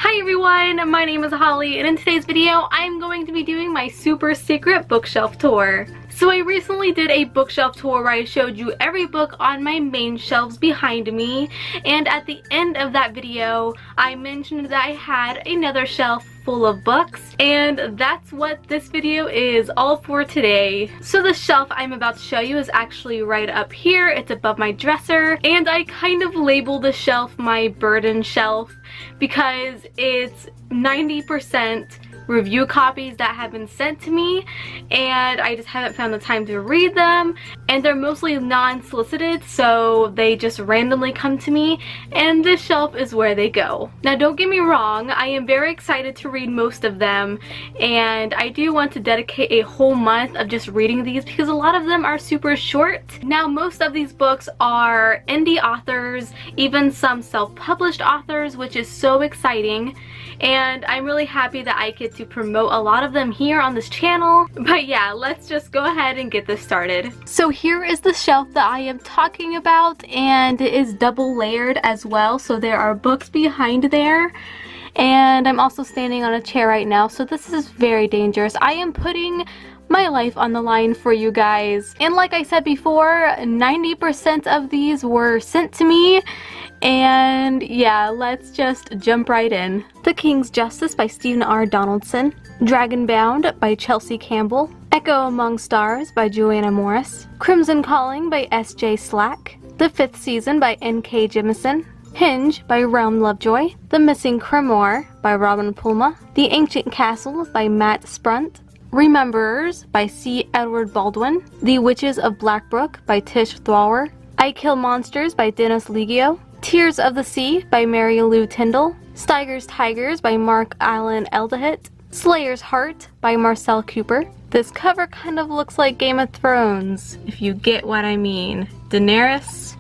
Hi everyone, my name is Holly, and in today's video I'm going to be doing my super secret bookshelf tour. So I recently did a bookshelf tour where I showed you every book on my main shelves behind me, and at the end of that video I mentioned that I had another shelf full of books, and that's what this video is all for today. So the shelf I'm about to show you is actually right up here. It's above my dresser, and I kind of labeled the shelf my burden shelf because it's 90% review copies that have been sent to me, and I just haven't found the time to read them, and they're mostly non-solicited, so they just randomly come to me, and this shelf is where they go. Now don't get me wrong, I am very excited to read most of them, and I do want to dedicate a whole month of just reading these because a lot of them are super short. Now most of these books are indie authors, even some self-published authors, which is so exciting, and I'm really happy that I get to promote a lot of them here on this channel. But yeah, let's just go ahead and get this started. So here is the shelf that I am talking about, and it is double layered as well, so there are books behind there, and I'm also standing on a chair right now, so this is very dangerous. I am putting my life on the line for you guys, and like I said before, 90% of these were sent to me. And yeah, let's just jump right in. The King's Justice by Stephen R. Donaldson, Dragonbound by Chelsea Campbell, Echo Among Stars by Joanna Morris, Crimson Calling by S.J. Slack, The Fifth Season by N.K. Jemisin, Hinge by Realm Lovejoy, The Missing Grimoire by Robin Pulma, The Ancient Castle by Matt Sprunt, Rememberers by C. Edward Baldwin, The Witches of BlackBrook by Tish Thawer, I Kill Monsters by Dennis Liggio, Tears of the Sea by Mary Lou Tyndall, Steiger's Tigers by Mark Allen Eldahit, Slayer's Heart by Marcel Cooper. This cover kind of looks like Game of Thrones, if you get what I mean. Daenerys?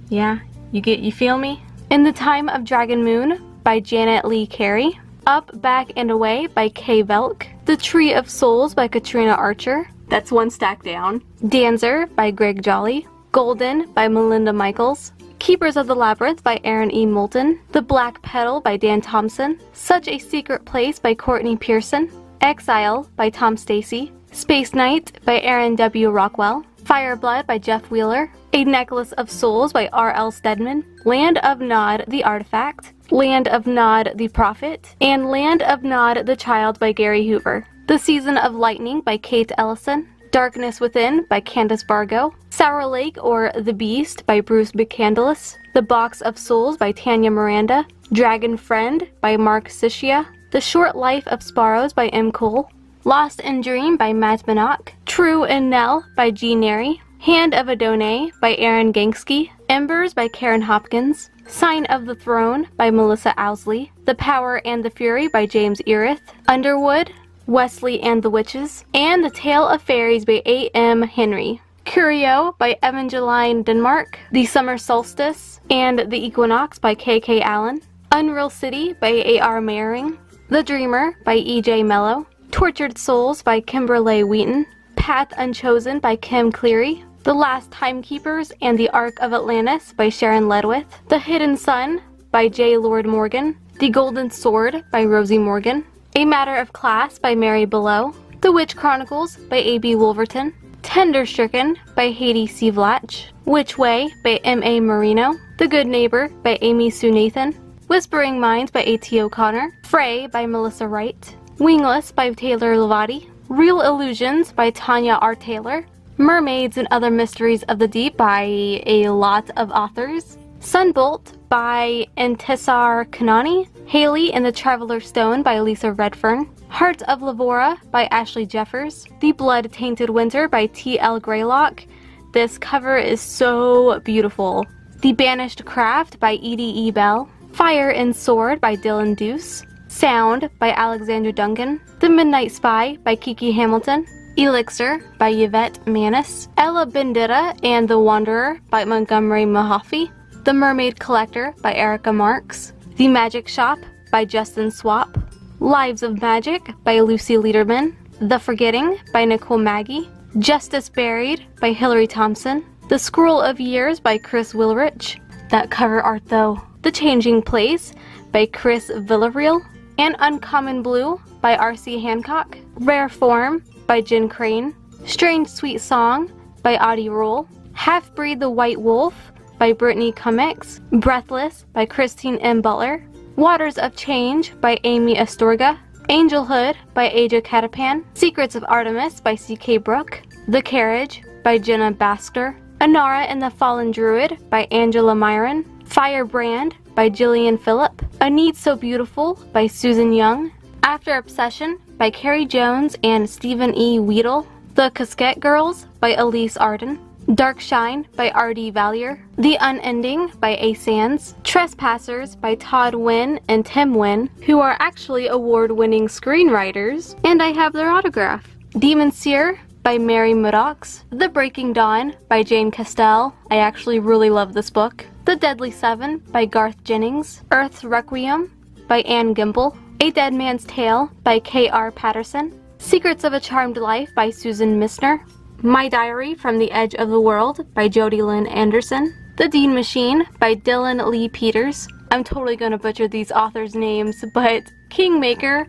Yeah, you feel me? In the Time of Dragon Moon by Janet Lee Carey, Up, Back, and Away by Kay Velk, The Tree of Souls by Katrina Archer. That's one stack down. Dancer by Greg Jolly, Golden by Melinda Michaels, Keepers of the Labyrinth by Aaron E. Moulton, The Black Petal by Dan Thompson, Such a Secret Place by Courtney Pearson, Exile by Tom Stacy, Space Knight by Aaron W. Rockwell, Fireblood by Jeff Wheeler, A Necklace of Souls by R.L. Stedman, Land of Nod the Artifact, Land of Nod the Prophet, and Land of Nod the Child by Gary Hoover, The Season of Lightning by Kate Ellison, Darkness Within by Candace Bargo, Sour Lake or The Beast by Bruce McCandless, The Box of Souls by Tanya Miranda, Dragon Friend by Mark Sischia, The Short Life of Sparrows by M. Cole, Lost in Dream by Matt Minock, True and Nell by G. Neri, Hand of Adonai by Aaron Gangsky, Embers by Karen Hopkins, Sign of the Throne by Melissa Owsley, The Power and the Fury by James Erith, Underwood, Wesley and the Witches, and The Tale of Fairies by A.M. Henry, Curio by Evangeline Denmark, The Summer Solstice and the Equinox by K.K. Allen, Unreal City by A.R. Mehring, The Dreamer by E.J. Mello, Tortured Souls by Kimberley Wheaton, Path Unchosen by Kim Cleary, The Last Timekeepers and the Ark of Atlantis by Sharon Ledwith, The Hidden Sun by J. Lord Morgan, The Golden Sword by Rosie Morgan, A Matter of Class by Mary Below, The Witch Chronicles by A.B. Wolverton, Tender Stricken by Haiti C. Vlach, Which Way by M.A. Marino, The Good Neighbor by Amy Sue Nathan, Whispering Minds by A.T. O'Connor, Frey by Melissa Wright, Wingless by Taylor Lavati, Real Illusions by Tanya R. Taylor, Mermaids and Other Mysteries of the Deep by a lot of authors, Sunbolt by Intesar Kanani, Haley and the Traveler's Stone by Lisa Redfern, Heart of Lavora by Ashley Jeffers, The Blood-Tainted Winter by T.L. Greylock. This cover is so beautiful. The Banished Craft by Edie E. Bell, Fire and Sword by Dylan Deuce, Sound by Alexander Duncan, The Midnight Spy by Kiki Hamilton, Elixir by Yvette Manis, Ella Bendita and the Wanderer by Montgomery Mahaffey, The Mermaid Collector by Erica Marks, The Magic Shop by Justin Swap, Lives of Magic by Lucy Lederman, The Forgetting by Nicole Maggie, Justice Buried by Hilary Thompson, The Scroll of Years by Chris Wilrich, that cover art though. The Changing Place by Chris Villarreal. An Uncommon Blue by R.C. Hancock. Rare Form by Jen Crane. Strange Sweet Song by Audie Rule. Half-Breed the White Wolf by Brittany Cummings. Breathless by Christine M. Butler. Waters of Change by Amy Astorga. Angelhood by Aja Catapan. Secrets of Artemis by C.K. Brooke. The Carriage by Jenna Baxter. Anara and the Fallen Druid by Angela Myron. Firebrand by Gillian Phillip. A Need So Beautiful by Susan Young. After Obsession by Carrie Jones and Stephen E. Weedle. The Casquette Girls by Elise Arden. Dark Shine by R.D. Valier. The Unending by A. Sands. Trespassers by Todd Wynn and Tim Wynn, who are actually award-winning screenwriters, and I have their autograph. Demon Seer by Mary Murdochs. The Breaking Dawn by Jane Castell. I actually really love this book. The Deadly Seven by Garth Jennings. Earth's Requiem by Anne Gimble. A Dead Man's Tale by K.R. Patterson. Secrets of a Charmed Life by Susan Missner. My Diary from the Edge of the World by Jodi Lynn Anderson. The Dean Machine by Dylan Lee Peters. I'm totally gonna butcher these authors' names, but Kingmaker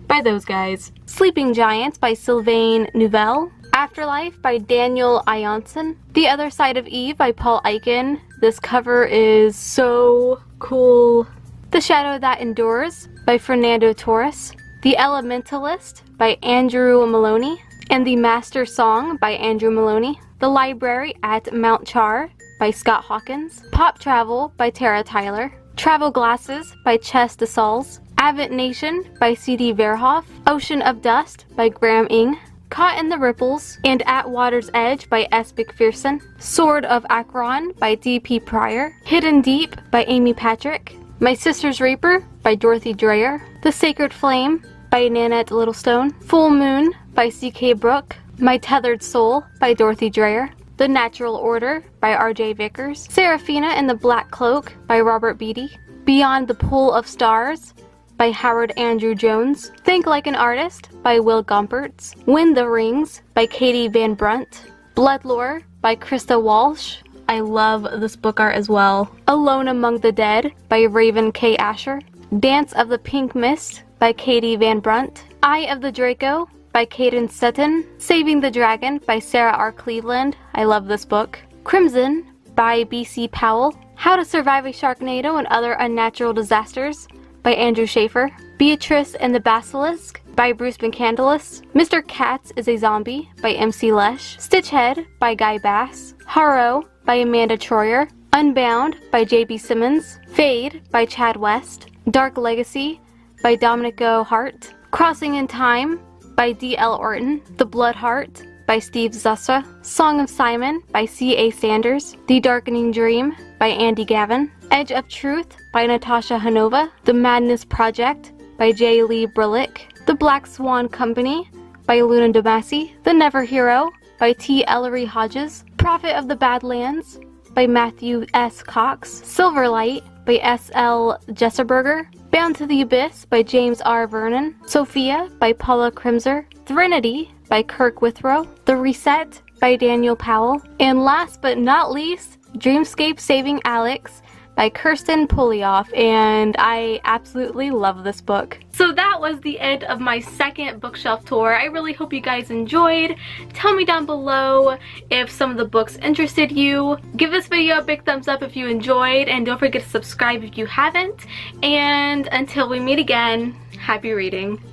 by those guys. Sleeping Giants by Sylvain Nouvelle. Afterlife by Daniel Ianson. The Other Side of Eve by Paul Eichen. This cover is so cool. The Shadow That Endures by Fernando Torres. The Elementalist by Andrew Maloney. And The Master Song by Andrew Maloney. The Library at Mount Char by Scott Hawkins. Pop Travel by Tara Tyler. Travel Glasses by Chess DeSalles. Avent Nation by C.D. Verhoff. Ocean of Dust by Graham Ing. Caught in the Ripples and At Water's Edge by S. McPherson. Sword of Akron by D.P. Pryor. Hidden Deep by Amy Patrick. My Sister's Reaper by Dorothy Dreyer. The Sacred Flame by Nanette Littlestone. Full Moon by C.K. Brooke. My Tethered Soul by Dorothy Dreyer. The Natural Order by R.J. Vickers. Seraphina and the Black Cloak by Robert Beatty. Beyond the Pool of Stars by Howard Andrew Jones. Think Like an Artist by Will Gompertz. Win the Rings by Katie Van Brunt. Bloodlore by Krista Walsh. I love this book art as well. Alone Among the Dead by Raven K. Asher. Dance of the Pink Mist by Katie Van Brunt. Eye of the Draco by Caden Sutton. Saving the Dragon by Sarah R. Cleveland. I love this book. Crimson by B.C. Powell. How to Survive a Sharknado and Other Unnatural Disasters by Andrew Schaefer. Beatrice and the Basilisk by Bruce McCandless. Mr. Katz is a Zombie by M.C. Lesh. Stitchhead by Guy Bass. Harrow by Amanda Troyer. Unbound by J.B. Simmons. Fade by Chad West. Dark Legacy by Domenico Hart. Crossing in Time by D.L. Orton. The Blood Heart by Steve Zassa. Song of Simon by C.A. Sanders. The Darkening Dream by Andy Gavin. Edge of Truth by Natasha Hanova. The Madness Project by J. Lee Brillick. The Black Swan Company by Luna Damasi. The Never Hero by T. Ellery Hodges. Prophet of the Badlands by Matthew S. Cox. Silverlight by S. L. Jesserberger. Bound to the Abyss by James R. Vernon. Sophia by Paula Crimser. Threnody by Kirk Withrow. The Reset by Daniel Powell. And last but not least, Dreamscape Saving Alex by Kirsten Polioff, and I absolutely love this book. So that was the end of my second bookshelf tour. I really hope you guys enjoyed. Tell me down below if some of the books interested you. Give this video a big thumbs up if you enjoyed, and don't forget to subscribe if you haven't. And until we meet again, happy reading.